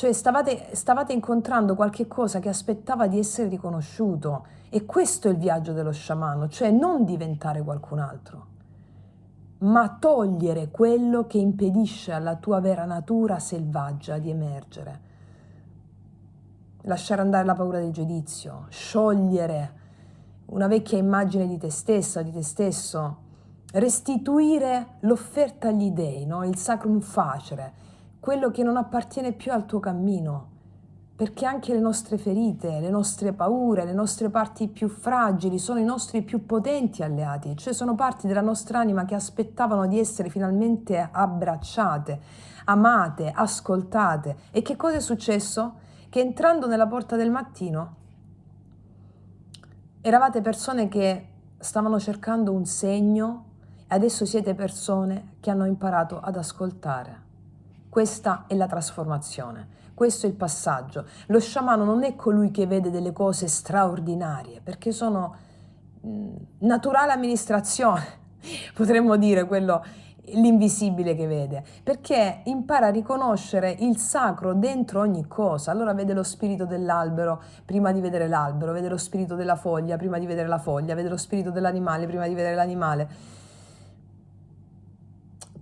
cioè stavate incontrando qualche cosa che aspettava di essere riconosciuto, e questo è il viaggio dello sciamano, cioè non diventare qualcun altro, ma togliere quello che impedisce alla tua vera natura selvaggia di emergere, lasciare andare la paura del giudizio, sciogliere una vecchia immagine di te stessa, di te stesso, restituire l'offerta agli dei, no? Il sacrum facere, quello che non appartiene più al tuo cammino, perché anche le nostre ferite, le nostre paure, le nostre parti più fragili sono i nostri più potenti alleati, cioè sono parti della nostra anima che aspettavano di essere finalmente abbracciate, amate, ascoltate. E che cosa è successo? Che entrando nella porta del mattino eravate persone che stavano cercando un segno, e adesso siete persone che hanno imparato ad ascoltare. Questa è la trasformazione, questo è il passaggio. Lo sciamano non è colui che vede delle cose straordinarie, perché sono naturale amministrazione, potremmo dire quello, l'invisibile che vede, perché impara a riconoscere il sacro dentro ogni cosa. Allora vede lo spirito dell'albero prima di vedere l'albero, vede lo spirito della foglia prima di vedere la foglia, vede lo spirito dell'animale prima di vedere l'animale.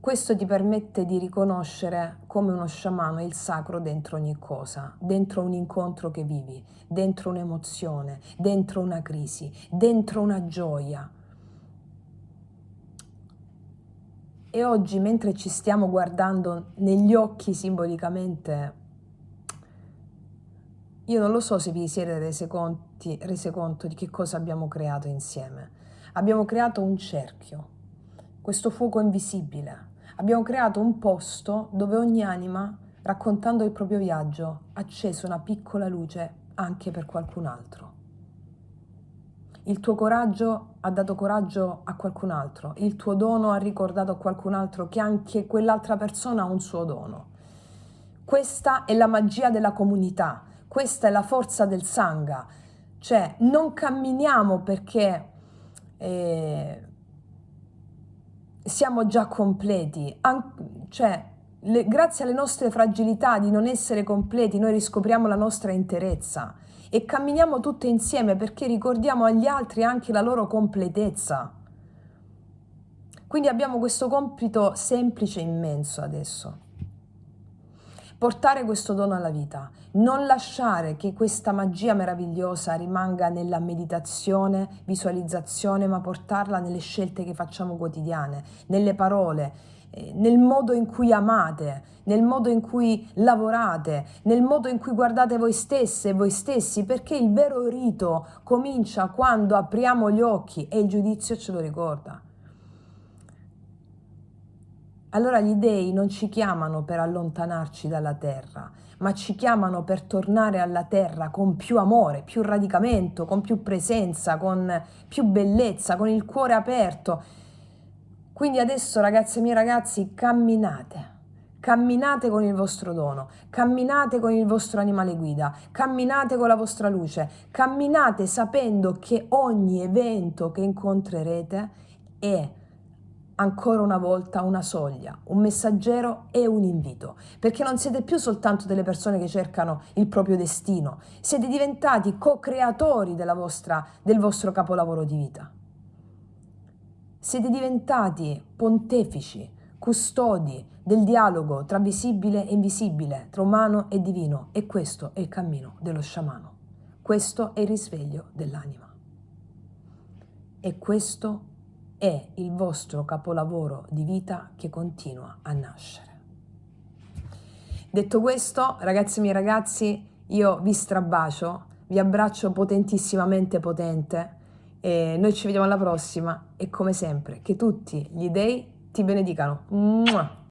Questo ti permette di riconoscere come uno sciamano il sacro dentro ogni cosa, dentro un incontro che vivi, dentro un'emozione, dentro una crisi, dentro una gioia. E oggi, mentre ci stiamo guardando negli occhi simbolicamente, io non lo so se vi siete rese conto di che cosa abbiamo creato insieme. Abbiamo creato un cerchio, questo fuoco invisibile. Abbiamo creato un posto dove ogni anima, raccontando il proprio viaggio, ha acceso una piccola luce anche per qualcun altro. Il tuo coraggio ha dato coraggio a qualcun altro, il tuo dono ha ricordato a qualcun altro che anche quell'altra persona ha un suo dono. Questa è la magia della comunità, questa è la forza del Sangha, cioè non camminiamo perché siamo già completi, grazie alle nostre fragilità di non essere completi noi riscopriamo la nostra interezza e camminiamo tutte insieme perché ricordiamo agli altri anche la loro completezza. Quindi abbiamo questo compito semplice e immenso adesso: portare questo dono alla vita, non lasciare che questa magia meravigliosa rimanga nella meditazione, visualizzazione, ma portarla nelle scelte che facciamo quotidiane, nelle parole, nel modo in cui amate, nel modo in cui lavorate, nel modo in cui guardate voi stesse e voi stessi, perché il vero rito comincia quando apriamo gli occhi e il giudizio ce lo ricorda. Allora gli dei non ci chiamano per allontanarci dalla terra, ma ci chiamano per tornare alla terra con più amore, più radicamento, con più presenza, con più bellezza, con il cuore aperto. Quindi adesso, ragazze e miei ragazzi, camminate con il vostro dono, camminate con il vostro animale guida, camminate con la vostra luce, camminate sapendo che ogni evento che incontrerete è ancora una volta una soglia, un messaggero e un invito, perché non siete più soltanto delle persone che cercano il proprio destino, siete diventati co-creatori del vostro capolavoro di vita. Siete diventati pontefici, custodi del dialogo tra visibile e invisibile, tra umano e divino, e questo è il cammino dello sciamano. Questo è il risveglio dell'anima. E questo è il vostro capolavoro di vita che continua a nascere. Detto questo, ragazzi e miei ragazzi, io vi strabacio, vi abbraccio potentissimamente potente e noi ci vediamo alla prossima e come sempre che tutti gli dei ti benedicano. Mua!